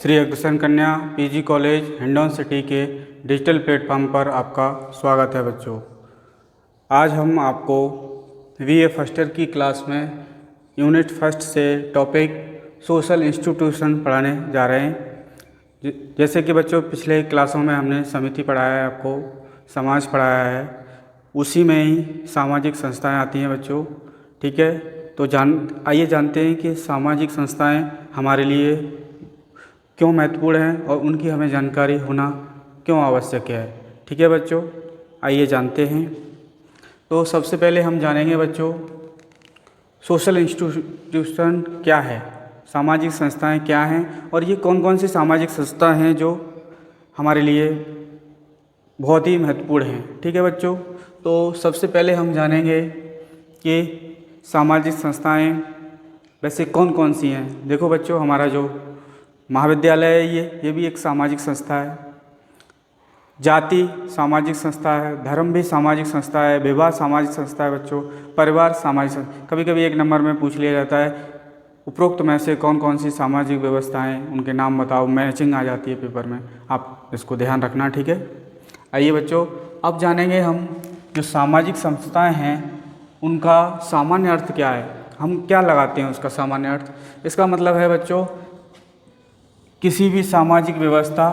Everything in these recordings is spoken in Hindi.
श्री अग्रसेन कन्या पीजी कॉलेज हिंडौन सिटी के डिजिटल प्लेटफॉर्म पर आपका स्वागत है बच्चों। आज हम आपको बीए फर्स्ट ईयर की क्लास में यूनिट फर्स्ट से टॉपिक सोशल इंस्टीट्यूशन पढ़ाने जा रहे हैं। जैसे कि बच्चों पिछले क्लासों में हमने समिति पढ़ाया है, आपको समाज पढ़ाया है, उसी में ही सामाजिक संस्थाएं आती हैं बच्चों। ठीक है, तो आइए जानते हैं कि सामाजिक संस्थाएं हमारे लिए क्यों महत्वपूर्ण हैं और उनकी हमें जानकारी होना क्यों आवश्यक है। ठीक है बच्चों, आइए जानते हैं। तो सबसे पहले हम जानेंगे बच्चों सोशल इंस्टीट्यूशन क्या है, सामाजिक संस्थाएं क्या हैं और ये कौन कौन सी सामाजिक संस्था हैं जो हमारे लिए बहुत ही महत्वपूर्ण हैं। ठीक है बच्चों, तो सबसे पहले हम जानेंगे कि सामाजिक संस्थाएं वैसे कौन कौन सी हैं। देखो बच्चों, हमारा जो महाविद्यालय है ये भी एक सामाजिक संस्था है, जाति सामाजिक संस्था है, धर्म भी सामाजिक संस्था है, विवाह सामाजिक संस्था है बच्चों, परिवार सामाजिक संस्था। कभी कभी एक नंबर में पूछ लिया जाता है उपरोक्त में से कौन कौन सी सामाजिक व्यवस्थाएं, उनके नाम बताओ, मैचिंग आ जाती है पेपर में, आप इसको ध्यान रखना। ठीक है, आइए बच्चों अब जानेंगे हम जो सामाजिक संस्थाएं हैं उनका सामान्य अर्थ क्या है, हम क्या लगाते हैं उसका सामान्य अर्थ। इसका मतलब है बच्चों किसी भी सामाजिक व्यवस्था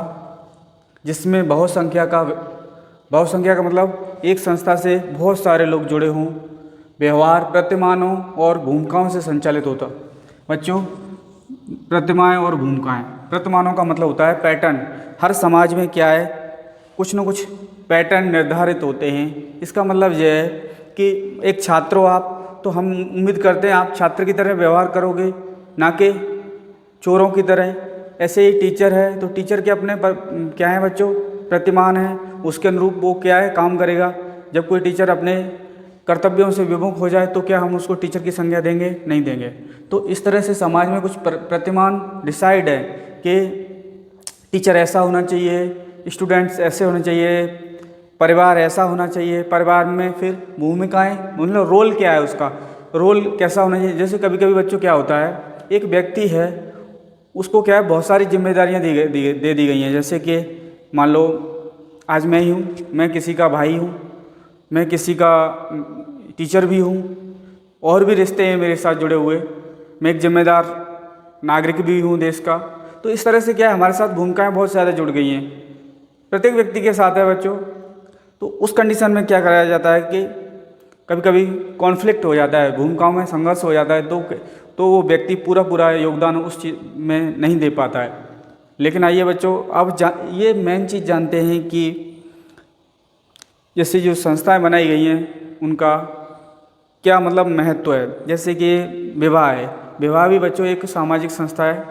जिसमें बहुसंख्या का मतलब एक संस्था से बहुत सारे लोग जुड़े हों, व्यवहार प्रतिमानों और भूमिकाओं से संचालित होता। बच्चों प्रतिमाएं और भूमिकाएं, प्रतिमानों का मतलब होता है पैटर्न। हर समाज में क्या है, कुछ न कुछ पैटर्न निर्धारित होते हैं। इसका मतलब यह है कि एक छात्र हो आप, तो हम उम्मीद करते हैं आप छात्र की तरह व्यवहार करोगे, ना कि चोरों की तरह। ऐसे ही टीचर है तो टीचर के अपने क्या है बच्चों, प्रतिमान है, उसके अनुरूप वो क्या है काम करेगा। जब कोई टीचर अपने कर्तव्यों से विमुख हो जाए तो क्या हम उसको टीचर की संज्ञा देंगे? नहीं देंगे। तो इस तरह से समाज में कुछ प्रतिमान डिसाइड है कि टीचर ऐसा होना चाहिए, स्टूडेंट्स ऐसे होने चाहिए, परिवार ऐसा होना चाहिए। परिवार में फिर भूमिकाएँ, मतलब रोल क्या है, उसका रोल कैसा होना चाहिए। जैसे कभी कभी बच्चों क्या होता है, एक व्यक्ति है उसको क्या है बहुत सारी जिम्मेदारियां दे दी गई हैं। जैसे कि मान लो आज मैं ही हूँ, मैं किसी का भाई हूँ, मैं किसी का टीचर भी हूँ, और भी रिश्ते हैं मेरे साथ जुड़े हुए, मैं एक जिम्मेदार नागरिक भी हूँ देश का। तो इस तरह से क्या है हमारे साथ भूमिकाएं बहुत ज़्यादा जुड़ गई हैं, प्रत्येक व्यक्ति के साथ है बच्चों। तो उस कंडीशन में क्या कराया जाता है कि कभी कभी कॉन्फ्लिक्ट हो जाता है, भूमिकाओं में संघर्ष हो जाता है, तो वो व्यक्ति पूरा योगदान उस चीज़ में नहीं दे पाता है। लेकिन आइए बच्चों अब ये मेन चीज़ जानते हैं कि जैसे जो संस्थाएं बनाई गई हैं उनका क्या मतलब महत्व है। जैसे कि विवाह है, विवाह भी बच्चों एक सामाजिक संस्था है,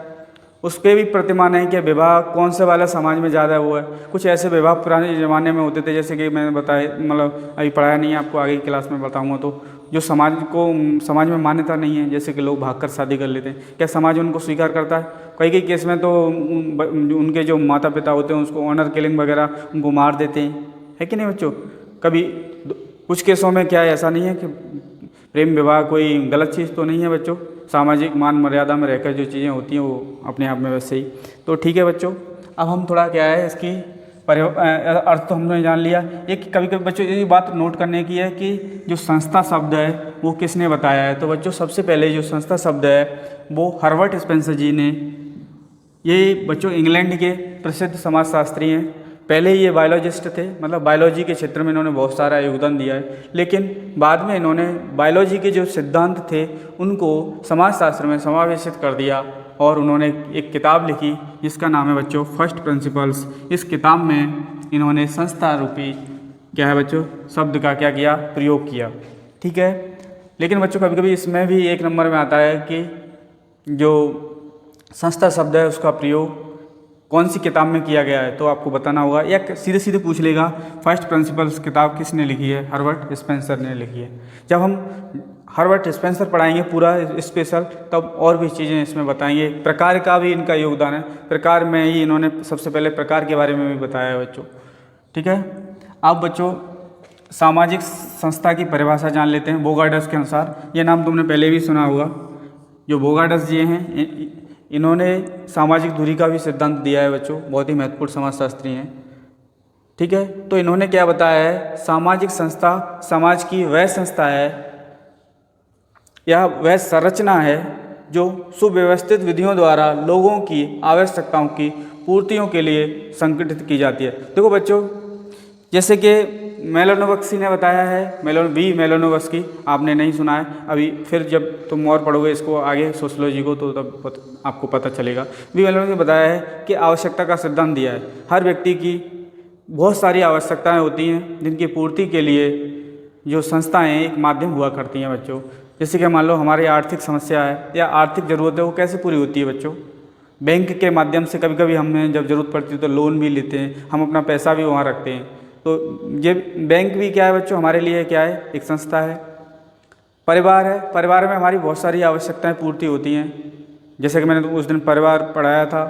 उस पर भी प्रतिमान है कि विवाह कौन से वाला समाज में ज़्यादा वो है। कुछ ऐसे विवाह पुराने ज़माने में होते थे, जैसे कि मैंने बताया, मतलब अभी पढ़ाया नहीं है आपको, आगे की क्लास में बताऊंगा। तो जो समाज में मान्यता नहीं है, जैसे कि लोग भागकर शादी कर लेते हैं, क्या समाज उनको स्वीकार करता है? कई केस में तो उनके जो माता पिता होते हैं उसको ऑनर किलिंग वगैरह उनको मार देते हैं, है कि नहीं बच्चों। कभी कुछ केसों में क्या है, ऐसा नहीं है कि प्रेम विवाह कोई गलत चीज़ तो नहीं है बच्चों, सामाजिक मान मर्यादा में रहकर जो चीज़ें होती हैं वो अपने आप में वैसे ही। तो ठीक है बच्चों, अब हम थोड़ा क्या है इसकी अर्थ तो हमने जान लिया। एक कभी कभी बच्चों ये बात नोट करने की है कि जो संस्था शब्द है वो किसने बताया है। तो बच्चों सबसे पहले जो संस्था शब्द है वो हर्बर्ट स्पेंसर जी ने, ये बच्चों इंग्लैंड के प्रसिद्ध समाजशास्त्री हैं। पहले ये बायोलॉजिस्ट थे, मतलब बायोलॉजी के क्षेत्र में इन्होंने बहुत सारा योगदान दिया है, लेकिन बाद में इन्होंने बायोलॉजी के जो सिद्धांत थे उनको समाजशास्त्र में समावेशित कर दिया और उन्होंने एक किताब लिखी जिसका नाम है बच्चों फर्स्ट प्रिंसिपल्स। इस किताब में इन्होंने संस्था रूपी क्या है बच्चों शब्द का क्या किया, प्रयोग किया। ठीक है, लेकिन बच्चों कभी कभी इसमें भी एक नंबर में आता है कि जो संस्था शब्द है उसका प्रयोग कौन सी किताब में किया गया है, तो आपको बताना होगा। या सीधे सीधे पूछ लेगा फर्स्ट प्रिंसिपल्स किताब किसने लिखी है, हर्बर्ट स्पेंसर ने लिखी है। जब हम हर्बर्ट स्पेंसर पढ़ाएंगे पूरा स्पेशल, तब और भी चीज़ें इसमें बताएंगे। प्रकार का भी इनका योगदान है, प्रकार में ही इन्होंने सबसे पहले प्रकार के बारे में भी बताया है बच्चों। ठीक है, अब बच्चों सामाजिक संस्था की परिभाषा जान लेते हैं बोगार्डस के अनुसार। ये नाम तुमने पहले भी सुना होगा। जो बोगार्डस जी हैं इन्होंने सामाजिक दूरी का भी सिद्धांत दिया है बच्चों, बहुत ही महत्वपूर्ण समाजशास्त्री हैं। ठीक है, तो इन्होंने क्या बताया है, सामाजिक संस्था समाज की वह संस्था है या वह संरचना है जो सुव्यवस्थित विधियों द्वारा लोगों की आवश्यकताओं की पूर्तियों के लिए संगठित की जाती है। देखो बच्चों, जैसे कि मेलानोव्स्की ने बताया है, मेलानोव्स्की आपने नहीं सुना है अभी, फिर जब तुम और पढ़ोगे इसको आगे सोशियोलॉजी को तो तब आपको पता चलेगा। मेलानोव्स्की ने बताया है कि आवश्यकता का सिद्धांत दिया है। हर व्यक्ति की बहुत सारी आवश्यकताएं होती हैं जिनकी पूर्ति के लिए जो संस्थाएं एक माध्यम हुआ करती हैं बच्चों। जैसे कि मान लो हमारी आर्थिक समस्या है या आर्थिक ज़रूरत है, वो कैसे पूरी होती है बच्चों? बैंक के माध्यम से कभी कभी हमें जब ज़रूरत पड़ती है तो लोन भी लेते हैं, हम अपना पैसा भी वहाँ रखते हैं। तो ये बैंक भी क्या है बच्चों, हमारे लिए क्या है, एक संस्था है। परिवार है, परिवार में हमारी बहुत सारी आवश्यकताएं पूर्ति होती हैं। जैसे कि मैंने उस दिन परिवार पढ़ाया था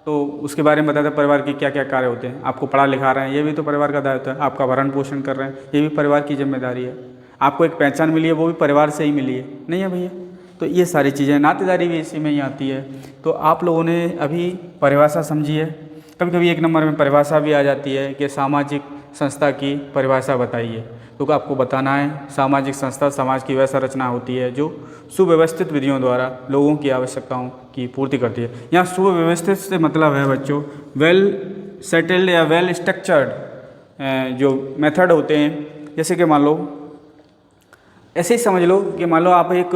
तो उसके बारे में बताया था, परिवार के क्या क्या कार्य होते हैं। आपको पढ़ा लिखा रहे हैं, ये भी तो परिवार का दायित्व है। आपका भरण पोषण कर रहे हैं, ये भी परिवार की जिम्मेदारी है। आपको एक पहचान मिली है, वो भी परिवार से ही मिली है, नहीं है भैया? तो ये सारी चीज़ें, नातेदारी भी इसी में ही आती है। तो आप लोगों ने अभी परिभाषा समझी है। कभी कभी एक नंबर में परिभाषा भी आ जाती है कि सामाजिक संस्था की परिभाषा बताइए, तो आपको बताना है सामाजिक संस्था समाज की वह संरचना होती है जो सुव्यवस्थित विधियों द्वारा लोगों की आवश्यकताओं की पूर्ति करती है। यहाँ सुव्यवस्थित से मतलब है बच्चों वेल सेटल्ड या वेल स्ट्रक्चर्ड जो मेथड होते हैं। जैसे कि मान लो, ऐसे ही समझ लो कि मान लो आप एक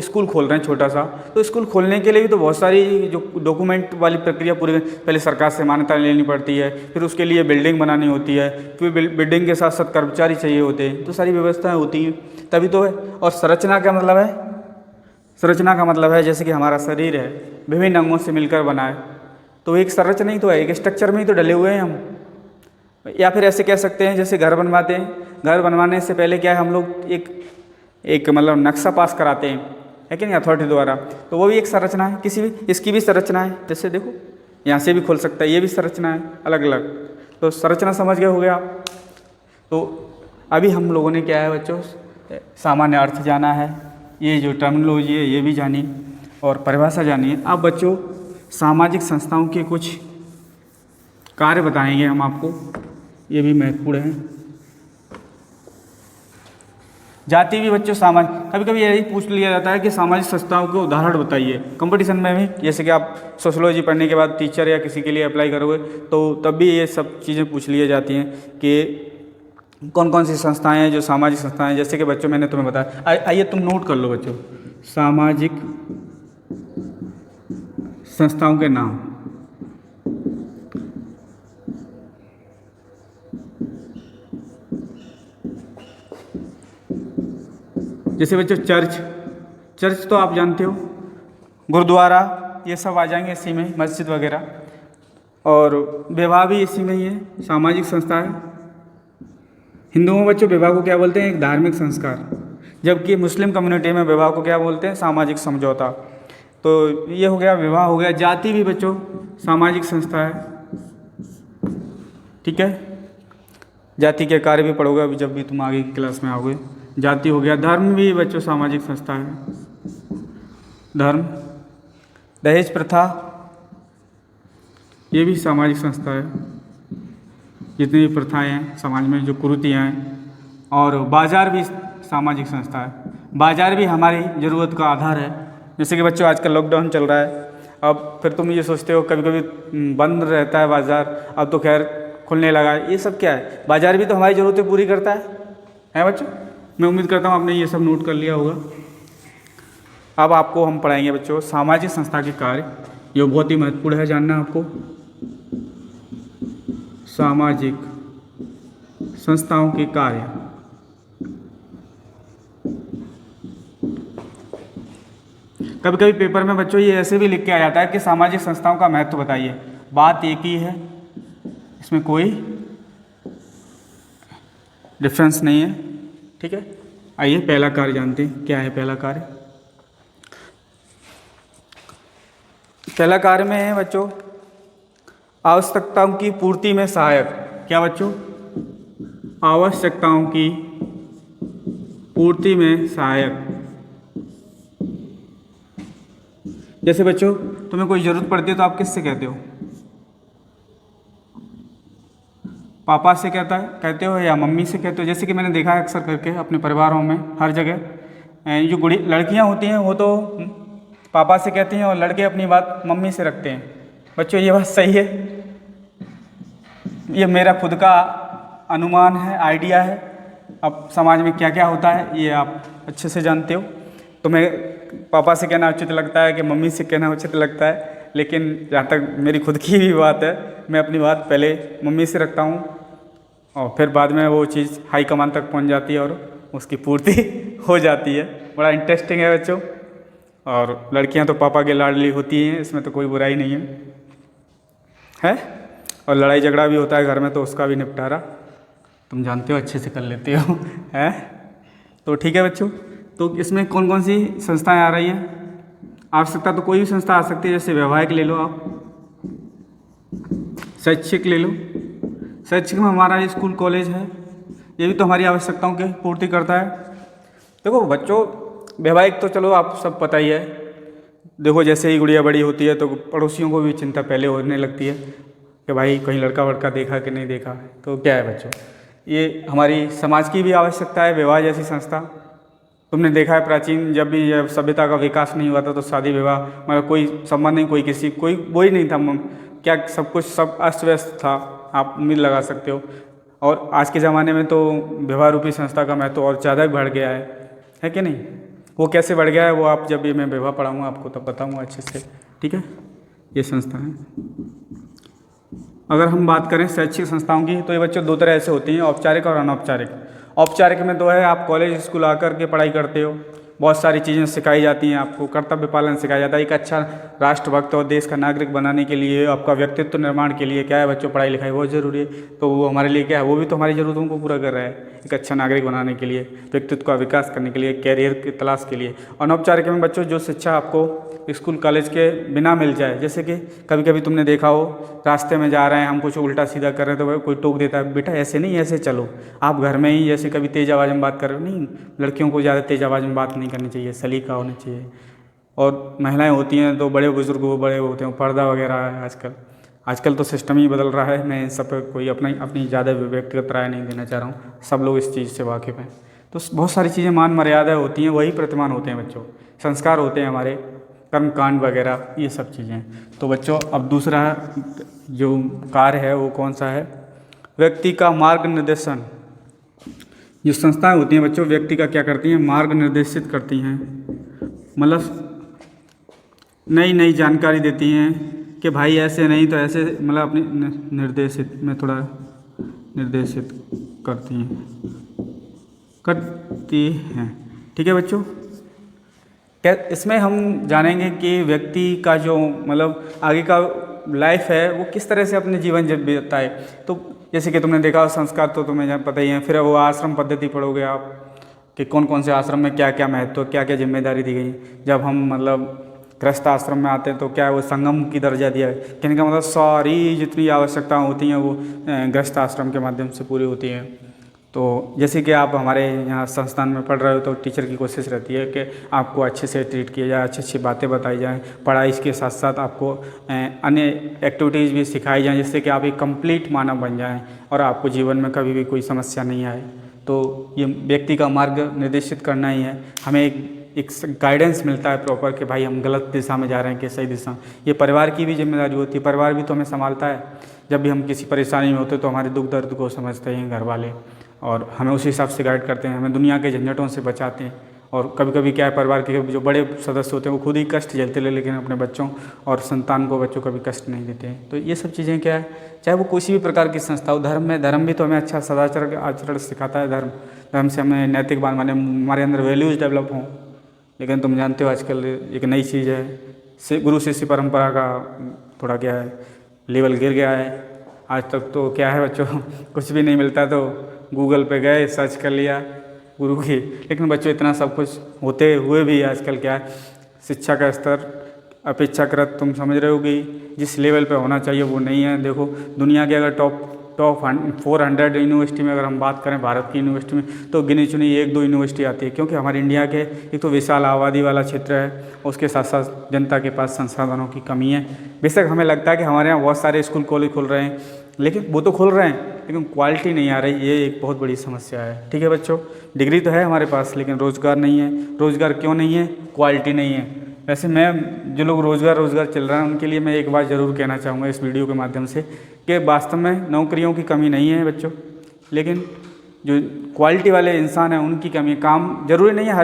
स्कूल खोल रहे हैं छोटा सा, तो स्कूल खोलने के लिए भी तो बहुत सारी जो डॉक्यूमेंट वाली प्रक्रिया पूरी, पहले सरकार से मान्यता लेनी पड़ती है, फिर उसके लिए बिल्डिंग बनानी होती है, फिर बिल्डिंग के साथ साथ कर्मचारी चाहिए होते हैं, तो सारी व्यवस्थाएं होती हैं तभी तो है। और संरचना का मतलब है, संरचना का मतलब है जैसे कि हमारा शरीर है विभिन्न अंगों से मिलकर बना है, तो एक संरचना ही तो है, एक स्ट्रक्चर में ही तो डले हुए हैं हम। या फिर ऐसे कह सकते हैं जैसे घर बनवाते हैं, घर बनवाने से पहले क्या है, हम लोग एक मतलब नक्शा पास कराते हैं, है कि नहीं, अथॉरिटी द्वारा, तो वो भी एक संरचना है। किसी भी इसकी भी संरचना है, जैसे देखो यहाँ से भी खोल सकता है, ये भी संरचना है अलग अलग। तो संरचना समझ गए हो गया। तो अभी हम लोगों ने क्या है बच्चों, सामान्य अर्थ जाना है, ये जो टर्मिनोलॉजी है ये भी जानी और परिभाषा जानी है। अब बच्चों सामाजिक संस्थाओं के कुछ कार्य बताएंगे हम आपको, ये भी महत्वपूर्ण है। जाति भी बच्चों सामाजिक, कभी कभी यही पूछ लिया जाता है कि सामाजिक संस्थाओं के उदाहरण बताइए कंपटीशन में भी। जैसे कि आप सोशियोलॉजी पढ़ने के बाद टीचर या किसी के लिए अप्लाई करोगे तो तब भी ये सब चीज़ें पूछ ली जाती हैं कि कौन कौन सी संस्थाएं हैं जो सामाजिक संस्थाएं हैं। जैसे कि बच्चों मैंने तुम्हें बताया, आइए तुम नोट कर लो बच्चों, सामाजिक संस्थाओं के नाम। जैसे बच्चों चर्च तो आप जानते हो, गुरुद्वारा ये सब आ जाएंगे इसी में, मस्जिद वगैरह। और विवाह भी इसी में ही है, सामाजिक संस्था है। हिंदुओं में बच्चों विवाह को क्या बोलते हैं, एक धार्मिक संस्कार, जबकि मुस्लिम कम्युनिटी में विवाह को क्या बोलते हैं, सामाजिक समझौता। तो ये हो गया, विवाह हो गया। जाति भी बच्चों सामाजिक संस्था है, ठीक है। जाति के कार्य भी पढ़ोगे अभी जब भी तुम आगे की क्लास में आओगे। जाति हो गया। धर्म भी बच्चों सामाजिक संस्था है, धर्म। दहेज प्रथा ये भी सामाजिक संस्था है, जितनी भी प्रथाएं हैं समाज में, जो कुरीतियाँ हैं। और बाजार भी सामाजिक संस्था है, बाजार भी हमारी ज़रूरत का आधार है। जैसे कि बच्चों आजकल लॉकडाउन चल रहा है, अब फिर तुम ये सोचते हो कभी कभी बंद रहता है बाज़ार, अब तो खैर खुलने लगा है। ये सब क्या है, बाजार भी तो हमारी ज़रूरतें पूरी करता है बच्चों। मैं उम्मीद करता हूँ आपने ये सब नोट कर लिया होगा। अब आपको हम पढ़ाएंगे बच्चों सामाजिक संस्था के कार्य, ये बहुत ही महत्वपूर्ण है जानना आपको। सामाजिक संस्थाओं के कार्य। कभी कभी पेपर में बच्चों ये ऐसे भी लिख के आ जाता है कि सामाजिक संस्थाओं का महत्व बताइए। बात एक ही है, इसमें कोई डिफरेंस नहीं है, ठीक है। आइए पहला कार्य जानते हैं, क्या है पहला कार्य। पहला कार्य में है बच्चों आवश्यकताओं की पूर्ति में सहायक। क्या बच्चों, आवश्यकताओं की पूर्ति में सहायक। जैसे बच्चों तुम्हें कोई ज़रूरत पड़ती है तो आप किससे कहते हो? पापा से कहते हो या मम्मी से कहते हो? जैसे कि मैंने देखा है अक्सर करके अपने परिवारों में हर जगह जो लड़कियां होती हैं वो तो पापा से कहती हैं और लड़के अपनी बात मम्मी से रखते हैं। बच्चों ये बात सही है? ये मेरा खुद का अनुमान है, आइडिया है। अब समाज में क्या क्या होता है ये आप अच्छे से जानते हो। तो मैं पापा से कहना उचित लगता है कि मम्मी से कहना उचित लगता है, लेकिन जहाँ तक मेरी खुद की भी बात है, मैं अपनी बात पहले मम्मी से रखता हूँ और फिर बाद में वो चीज़ हाई कमान तक पहुँच जाती है और उसकी पूर्ति हो जाती है। बड़ा इंटरेस्टिंग है बच्चों। और लड़कियाँ तो पापा की लाडली होती हैं, इसमें तो कोई बुराई नहीं है। और लड़ाई झगड़ा भी होता है घर में तो उसका भी निपटारा तुम जानते हो, अच्छे से कर लेते हो है। तो ठीक है बच्चों, तो इसमें कौन कौन सी संस्थाएं आ रही हैं? आवश्यकता तो कोई भी संस्था आ सकती है, जैसे वैवाहिक ले लो आप, शैक्षिक ले लो। शैक्षिक में हमारा स्कूल कॉलेज है, ये भी तो हमारी आवश्यकताओं की पूर्ति करता है। देखो बच्चों, वैवाहिक तो चलो आप सब पता ही है। देखो जैसे ही गुड़िया बड़ी होती है तो पड़ोसियों को भी चिंता पहले होने लगती है कि भाई कहीं लड़का वड़का देखा कि नहीं देखा। तो क्या है बच्चों, ये हमारी समाज की भी आवश्यकता है। विवाह जैसी संस्था तुमने देखा है, प्राचीन जब भी सभ्यता का विकास नहीं हुआ था तो शादी विवाह मतलब कोई संबंध नहीं, कोई किसी कोई वो ही नहीं था, क्या सब कुछ सब अस्त व्यस्त था, आप उम्मीद लगा सकते हो। और आज के ज़माने में तो विवाह रूपी संस्था का महत्व और ज़्यादा बढ़ गया है कि नहीं? वो कैसे बढ़ गया है वो आप जब भी मैं विवाह पढ़ाऊँगा आपको तब बताऊँगा अच्छे से, ठीक है? ये संस्था है। अगर हम बात करें शैक्षिक संस्थाओं की तो ये बच्चों दो तरह से होती हैं, औपचारिक और अनौपचारिक। औपचारिक में तो है आप कॉलेज स्कूल आकर के पढ़ाई करते हो, बहुत सारी चीज़ें सिखाई जाती हैं आपको, कर्तव्य पालन सिखाया जाता है। एक अच्छा राष्ट्रभक्त और देश का नागरिक बनाने के लिए, आपका व्यक्तित्व निर्माण के लिए क्या है बच्चों, पढ़ाई लिखाई बहुत ज़रूरी है। तो वो हमारे लिए क्या है, वो भी तो हमारी ज़रूरतों को पूरा कर रहा है, एक अच्छा नागरिक बनाने के लिए, व्यक्तित्व का विकास करने के लिए, कैरियर की तलाश के लिए। अनौपचारिक में बच्चों जो शिक्षा आपको स्कूल कॉलेज के बिना मिल जाए, जैसे कि कभी कभी तुमने देखा हो रास्ते में जा रहे हैं हम कुछ उल्टा सीधा कर रहे हैं तो कोई टोक देता है, बेटा ऐसे नहीं ऐसे चलो। आप घर में ही जैसे कभी तेज़ आवाज़ में बात कर रहे हो, नहीं, लड़कियों को ज़्यादा तेज़ आवाज़ में बात नहीं करनी चाहिए, सलीका होना चाहिए। और महिलाएं होती हैं तो बड़े बुजुर्ग वो बड़े होते हैं, पर्दा वगैरह है आजकल तो सिस्टम ही बदल रहा है। मैं इन सब पर कोई अपनी ज़्यादा व्यक्तिगत राय नहीं देना चाह रहा हूँ, सब लोग इस चीज़ से वाकिफ़ हैं। तो बहुत सारी चीज़ें मान मर्यादा होती हैं, वही प्रतिमान होते हैं बच्चों, संस्कार होते हैं हमारे, कर्म कांड वगैरह ये सब चीज़ें। तो बच्चों अब दूसरा जो कार्य है वो कौन सा है, व्यक्ति का मार्ग निर्देशन। जो संस्थाएं होती हैं बच्चों व्यक्ति का क्या करती हैं, मार्ग निर्देशित करती हैं, मतलब नई नई जानकारी देती हैं कि भाई ऐसे नहीं तो ऐसे, मतलब अपनी निर्देशित करती हैं। ठीक है बच्चों, क्या इसमें हम जानेंगे कि व्यक्ति का जो मतलब आगे का लाइफ है वो किस तरह से अपने जीवन जब बीतता है। तो जैसे कि तुमने देखा संस्कार तो तुम्हें पता ही है, फिर वो आश्रम पद्धति पढ़ोगे आप कि कौन कौन से आश्रम में क्या क्या महत्व, क्या क्या जिम्मेदारी दी गई। जब हम मतलब गृहस्थ आश्रम में आते हैं तो क्या वो संगम की दर्जा दिया है, कहने का मतलब सारी जितनी आवश्यकताएं होती हैं वो गृहस्थ आश्रम के माध्यम से पूरी होती हैं। तो जैसे कि आप हमारे यहाँ संस्थान में पढ़ रहे हो तो टीचर की कोशिश रहती है कि आपको अच्छे से ट्रीट किया जाए, अच्छी अच्छी बातें बताई जाएँ, पढ़ाई के साथ साथ आपको अन्य एक्टिविटीज़ भी सिखाई जाएँ जिससे कि आप एक कंप्लीट मानव बन जाएँ और आपको जीवन में कभी भी कोई समस्या नहीं आए। तो ये व्यक्ति का मार्ग निर्देशित करना ही है, हमें एक गाइडेंस मिलता है प्रॉपर कि भाई हम गलत दिशा में जा रहे हैं कि सही दिशा। ये परिवार की भी जिम्मेदारी होती है, परिवार भी तो हमें संभालता है। जब भी हम किसी परेशानी में होते तो हमारे दुख दर्द को समझते हैं घर वाले और हमें उसी हिसाब से गाइड करते हैं, हमें दुनिया के झंझटों से बचाते हैं। और कभी कभी क्या है, परिवार के जो बड़े सदस्य होते हैं वो खुद ही कष्ट झेलते हैं लेकिन अपने बच्चों और संतान को बच्चों कभी कष्ट नहीं देते हैं। तो ये सब चीज़ें क्या है, चाहे वो किसी भी प्रकार की संस्था हो, धर्म भी तो हमें अच्छा सदाचार आचरण सिखाता है। धर्म से हमें नैतिक बात माने हमारे अंदर वैल्यूज़ डेवलप हों। लेकिन तुम जानते हो आजकल एक नई चीज़ है, गुरु शिष्य परंपरा का थोड़ा क्या है लेवल गिर गया है। आज तक तो क्या है बच्चों कुछ भी नहीं मिलता तो गूगल पे गए सर्च कर लिया गुरु की। लेकिन बच्चों इतना सब कुछ होते हुए भी आजकल क्या है, शिक्षा का स्तर अपेक्षाकृत तुम समझ रहे हो कि जिस लेवल पे होना चाहिए वो नहीं है। देखो दुनिया के अगर टॉप टॉप 400 यूनिवर्सिटी में अगर हम बात करें भारत की यूनिवर्सिटी में, तो गिनी चुनी 1-2 यूनिवर्सिटी आती है, क्योंकि हमारे इंडिया के एक तो विशाल आबादी वाला क्षेत्र है, उसके साथ साथ जनता के पास संसाधनों की कमी है। बेशक हमें लगता है कि हमारे यहाँ बहुत सारे स्कूल कॉलेज खुल रहे हैं, लेकिन वो तो खुल रहे हैं लेकिन क्वालिटी नहीं आ रही, ये एक बहुत बड़ी समस्या है। ठीक है बच्चों, डिग्री तो है हमारे पास लेकिन रोज़गार नहीं है। रोज़गार क्यों नहीं है? क्वालिटी नहीं है। वैसे मैं जो लोग रोज़गार चल रहा है उनके लिए मैं एक बात ज़रूर कहना चाहूँगा इस वीडियो के माध्यम से कि वास्तव में नौकरियों की कमी नहीं है बच्चों, लेकिन जो क्वालिटी वाले इंसान हैं उनकी कमी है। काम जरूरी नहीं है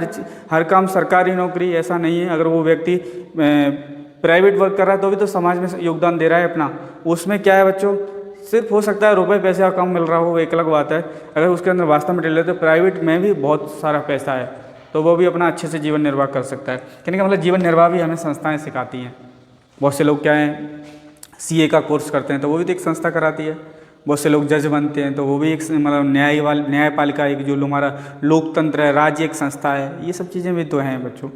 हर काम सरकारी नौकरी ऐसा नहीं है। अगर वो व्यक्ति प्राइवेट वर्क कर रहा है तो भी तो समाज में योगदान दे रहा है अपना। उसमें क्या है बच्चों, सिर्फ हो सकता है रुपए पैसे का कम मिल रहा हो, वो एक अलग बात है। अगर उसके अंदर वास्तव में डले तो प्राइवेट में भी बहुत सारा पैसा है, तो वो भी अपना अच्छे से जीवन निर्वाह कर सकता है। कहने का मतलब जीवन निर्वाह भी हमें संस्थाएं सिखाती हैं। बहुत से लोग क्या है सीए का कोर्स करते हैं तो वो भी तो एक संस्था कराती है। बहुत से लोग जज बनते हैं तो वो भी एक मतलब न्यायपालिका, एक जो हमारा लोकतंत्र है, राज्य एक संस्था है, ये सब चीज़ें भी तो हैं बच्चों।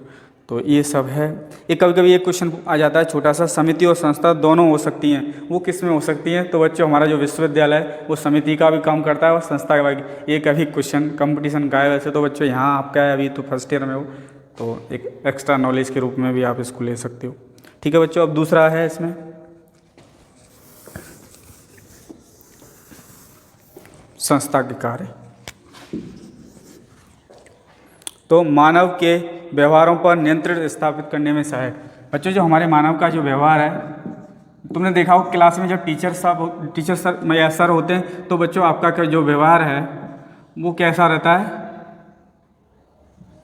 तो ये सब है। एक कभी कभी एक क्वेश्चन आ जाता है छोटा सा, समिति और संस्था दोनों हो सकती हैं, वो किस में हो सकती हैं? तो बच्चों हमारा जो विश्वविद्यालय है वो समिति का भी काम करता है और संस्था का भी। एक अभी क्वेश्चन कंपटीशन का है वैसे तो बच्चों, यहाँ आपका है अभी तो फर्स्ट ईयर में हो, तो एक एक्स्ट्रा नॉलेज के रूप में भी आप इसको ले सकते हो। ठीक है बच्चों, अब दूसरा है इसमें संस्था के कार्य। तो मानव के व्यवहारों पर नियंत्रण स्थापित करने में सहायक। बच्चों जो हमारे मानव का जो व्यवहार है, तुमने देखा हो क्लास में जब टीचर सर या सर होते हैं तो बच्चों आपका जो व्यवहार है वो कैसा रहता है?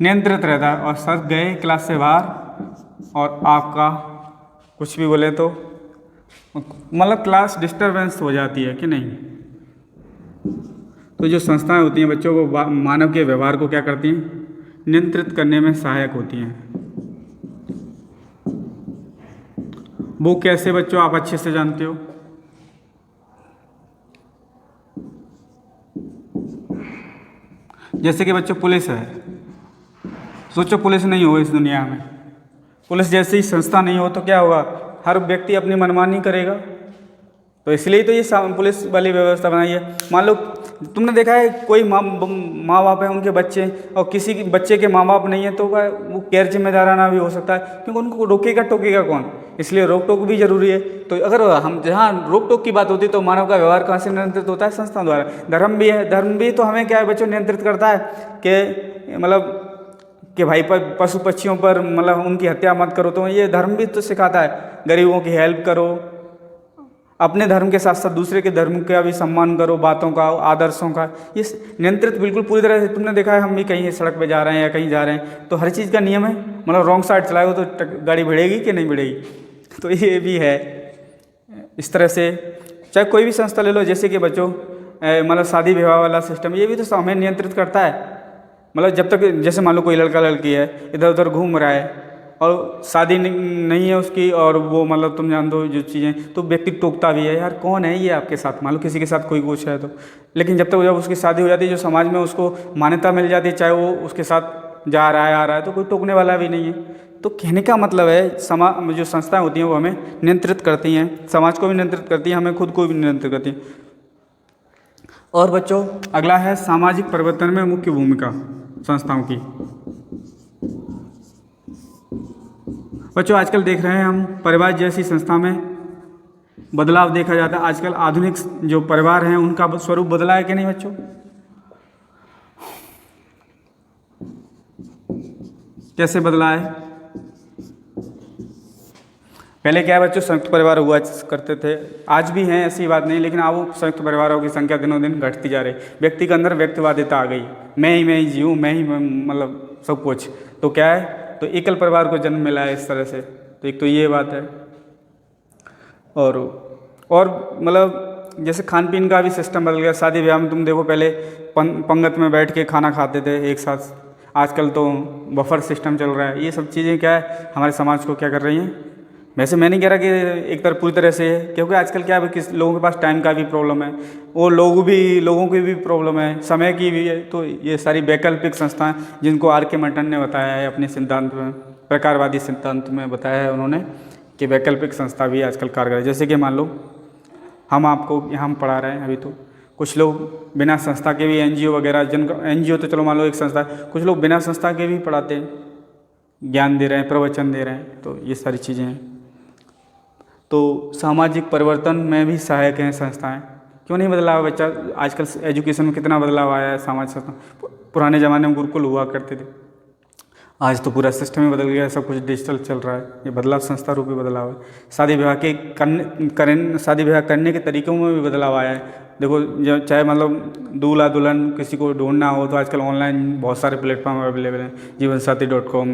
नियंत्रित रहता है। और सर गए क्लास से बाहर और आपका कुछ भी बोले तो मतलब क्लास डिस्टर्बेंस हो जाती है कि नहीं? तो जो संस्थाएं होती हैं बच्चों को मानव के व्यवहार को क्या करती हैं? नियंत्रित करने में सहायक होती हैं। वो कैसे बच्चों आप अच्छे से जानते हो। जैसे कि बच्चों पुलिस है, सोचो पुलिस नहीं हो इस दुनिया में, पुलिस जैसी संस्था नहीं हो तो क्या होगा? हर व्यक्ति अपनी मनमानी करेगा। तो इसलिए तो ये पुलिस वाली व्यवस्था बनाई है। मान लो तुमने देखा है कोई माँ बाप है, उनके बच्चे और किसी बच्चे के माँ बाप नहीं है तो वो गैर जिम्मेदाराना भी हो सकता है, क्योंकि उनको रोकेगा टोकेगा कौन? इसलिए रोक टोक भी जरूरी है। तो अगर हम जहाँ रोक टोक की बात होती है तो मानव का व्यवहार कहाँ से नियंत्रित होता है? संस्था द्वारा। धर्म भी है, धर्म भी तो हमें क्या है बच्चों नियंत्रित करता है कि मतलब कि भाई पशु पक्षियों पर मतलब उनकी हत्या मत करो। तो ये धर्म भी तो सिखाता है, गरीबों की हेल्प करो, अपने धर्म के साथ साथ दूसरे के धर्म का भी सम्मान करो, बातों का, आदर्शों का। ये नियंत्रित बिल्कुल पूरी तरह से। तुमने देखा है हम भी कहीं सड़क पे जा रहे हैं या कहीं जा रहे हैं तो हर चीज़ का नियम है, मतलब रॉन्ग साइड चलाओ तो गाड़ी भिड़ेगी कि नहीं भिड़ेगी। तो ये भी है इस तरह से। चाहे कोई भी संस्था ले लो, जैसे कि बच्चों मतलब शादी विवाह वाला सिस्टम, ये भी तो हमें नियंत्रित करता है। मतलब जब तक जैसे मान लो कोई लड़का लड़की है इधर उधर घूम रहा है और शादी नहीं है उसकी, और वो मतलब तुम जान दो जो चीज़ें, तो व्यक्ति टोकता भी है, यार कौन है ये आपके साथ, मान लो किसी के साथ कोई कुछ है तो। लेकिन जब उसकी शादी हो जाती है, जो समाज में उसको मान्यता मिल जाती है, चाहे वो उसके साथ जा रहा है आ रहा है, तो कोई टोकने वाला भी नहीं है। तो कहने का मतलब है समाज जो संस्थाएं होती हैं वो हमें नियंत्रित करती हैं, समाज को भी नियंत्रित करती हैं, हमें खुद को भी नियंत्रित करती हैं। और बच्चों अगला है सामाजिक परिवर्तन में मुख्य भूमिका संस्थाओं की। बच्चों आजकल देख रहे हैं हम परिवार जैसी संस्था में बदलाव देखा जाता है। आजकल आधुनिक जो परिवार हैं उनका स्वरूप बदला है कि नहीं बच्चों? कैसे बदला है? पहले क्या है बच्चों, संयुक्त परिवार हुआ करते थे, आज भी हैं ऐसी बात नहीं, लेकिन अब संयुक्त परिवारों की संख्या दिनों दिन घटती जा रही। व्यक्ति के अंदर व्यक्तिवादिता आ गई, मैं ही जीऊँ, मैं ही मतलब सब कुछ। तो क्या है, तो एकल परिवार को जन्म मिला है इस तरह से। तो एक तो ये बात है। और मतलब जैसे खान पीन का भी सिस्टम बदल गया। शादी ब्याह में तुम देखो पहले पंगत में बैठ के खाना खाते थे एक साथ, आजकल तो बफर सिस्टम चल रहा है। ये सब चीज़ें क्या है हमारे समाज को क्या कर रही हैं। वैसे मैं नहीं कह रहा कि एक तरह पूरी तरह से है, क्योंकि आजकल क्या है किस लोगों के पास टाइम का भी प्रॉब्लम है, वो लोगों की भी प्रॉब्लम है, समय की भी है। तो ये सारी वैकल्पिक संस्थाएं जिनको आर के मंटन ने बताया है अपने सिद्धांत में, प्रकारवादी सिद्धांत में बताया है उन्होंने कि वैकल्पिक संस्था भी आजकल कारगर है। जैसे कि मान लो हम आपको यहाँ पढ़ा रहे हैं अभी, तो कुछ लोग बिना संस्था के भी एनजीओ वगैरह, जिनका एनजीओ तो चलो मान लो एक संस्था है, कुछ लोग बिना संस्था के भी पढ़ाते हैं, ज्ञान दे रहे हैं, प्रवचन दे रहे हैं। तो ये सारी चीज़ें हैं। तो सामाजिक परिवर्तन में भी सहायक हैं संस्थाएं। क्यों नहीं बदलाव बच्चा, आजकल एजुकेशन में कितना बदलाव आया है। सामाजिक संस्था, पुराने ज़माने में गुरुकुल हुआ करते थे, आज तो पूरा सिस्टम ही बदल गया है, सब कुछ डिजिटल चल रहा है। ये बदलाव संस्था रूपी बदलाव है। शादी विवाह करने के तरीक़ों में भी बदलाव आया है। देखो, चाहे मतलब दूल्हा दुल्हन किसी को ढूंढना हो तो आजकल ऑनलाइन बहुत सारे प्लेटफॉर्म अवेलेबल हैं, जीवनसाथी.com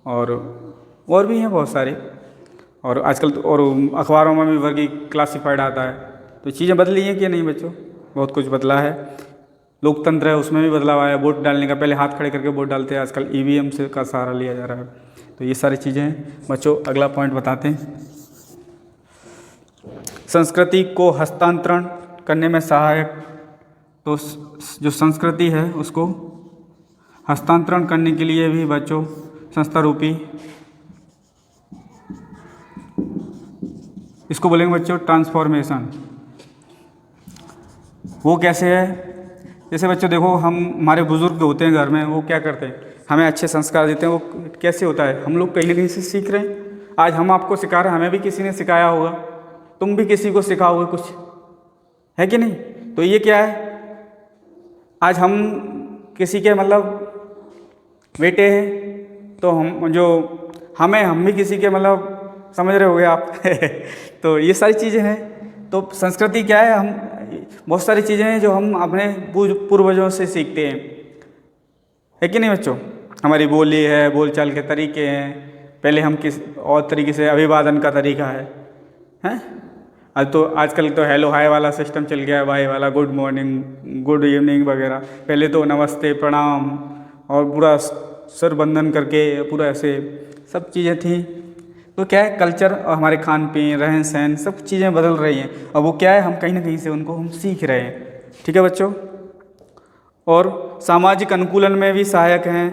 और भी हैं बहुत सारे। और आजकल तो और अखबारों में भी वर्गी क्लासिफाइड आता है। तो चीज़ें बदली हैं कि नहीं बच्चों, बहुत कुछ बदला है। लोकतंत्र है, उसमें भी बदलाव आया। वोट डालने का, पहले हाथ खड़े करके वोट डालते हैं, आजकल ईवीएम से का सहारा लिया जा रहा है। तो ये सारी चीज़ें हैं बच्चों। अगला पॉइंट बताते हैं, संस्कृति को हस्तांतरण करने में सहायक। तो जो संस्कृति है उसको हस्तांतरण करने के लिए भी बच्चों संस्था रूपी, इसको बोलेंगे बच्चों ट्रांसफॉर्मेशन। वो कैसे है, जैसे बच्चों देखो, हमारे बुजुर्ग होते हैं घर में, वो क्या करते हैं, हमें अच्छे संस्कार देते हैं। वो कैसे होता है, हम लोग कहीं ना कहीं से सीख रहे हैं। आज हम आपको सिखा रहे हैं, हमें भी किसी ने सिखाया होगा, तुम भी किसी को सिखाओगे कुछ, है कि नहीं। तो ये क्या है, आज हम किसी के मतलब बेटे हैं, तो हम भी किसी के मतलब समझ रहे होगे आप तो ये सारी चीज़ें हैं। तो संस्कृति क्या है, हम बहुत सारी चीज़ें हैं जो हम अपने पूर्वजों से सीखते हैं, है कि नहीं बच्चों। हमारी बोली है, बोलचाल के तरीके हैं, पहले हम किस और तरीके से, अभिवादन का तरीका है। अब तो आजकल तो हेलो हाय वाला सिस्टम चल गया है, बाय वाला, गुड मॉर्निंग, गुड इवनिंग वगैरह। पहले तो नमस्ते, प्रणाम और पूरा सिर बंधन करके पूरा ऐसे सब चीज़ें थी। तो क्या है, कल्चर और हमारे खान पीन, रहन सहन, सब चीज़ें बदल रही हैं। और वो क्या है, हम कहीं ना कहीं से उनको हम सीख रहे हैं। ठीक है बच्चों। और सामाजिक अनुकूलन में भी सहायक हैं,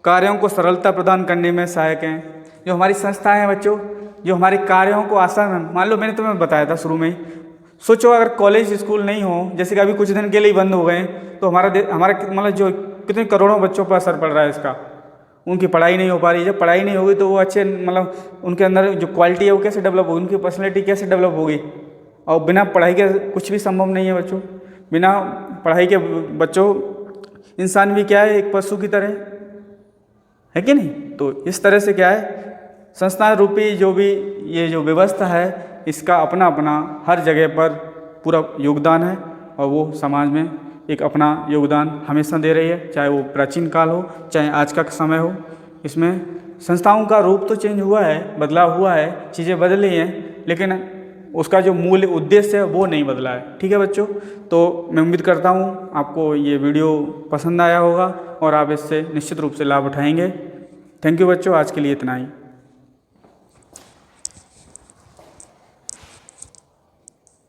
कार्यों को सरलता प्रदान करने में सहायक हैं। जो हमारी संस्थाएं हैं बच्चों, जो हमारे कार्यों को आसान, मान लो मैंने तुम्हें बताया था शुरू में ही, सोचो अगर कॉलेज स्कूल नहीं हो, जैसे कि अभी कुछ दिन के लिए बंद हो गए, तो हमारा मतलब जो कितने करोड़ों बच्चों पर असर पड़ रहा है इसका। उनकी पढ़ाई नहीं हो पा रही। जब पढ़ाई नहीं होगी तो वो अच्छे मतलब उनके अंदर जो क्वालिटी है वो कैसे डेवलप होगी, उनकी पर्सनैलिटी कैसे डेवलप होगी। और बिना पढ़ाई के कुछ भी संभव नहीं है बच्चों। बिना पढ़ाई के बच्चों इंसान भी क्या है, एक पशु की तरह, है कि नहीं। तो इस तरह से क्या है, संस्था रूपी जो भी ये जो व्यवस्था है, इसका अपना अपना हर जगह पर पूरा योगदान है। और वो समाज में एक अपना योगदान हमेशा दे रही है, चाहे वो प्राचीन काल हो, चाहे आज का समय हो। इसमें संस्थाओं का रूप तो चेंज हुआ है, बदलाव हुआ है, चीज़ें बदली हैं, लेकिन उसका जो मूल उद्देश्य है वो नहीं बदला है। ठीक है बच्चों। तो मैं उम्मीद करता हूँ आपको ये वीडियो पसंद आया होगा और आप इससे निश्चित रूप से लाभ उठाएंगे। थैंक यू बच्चों, आज के लिए इतना ही।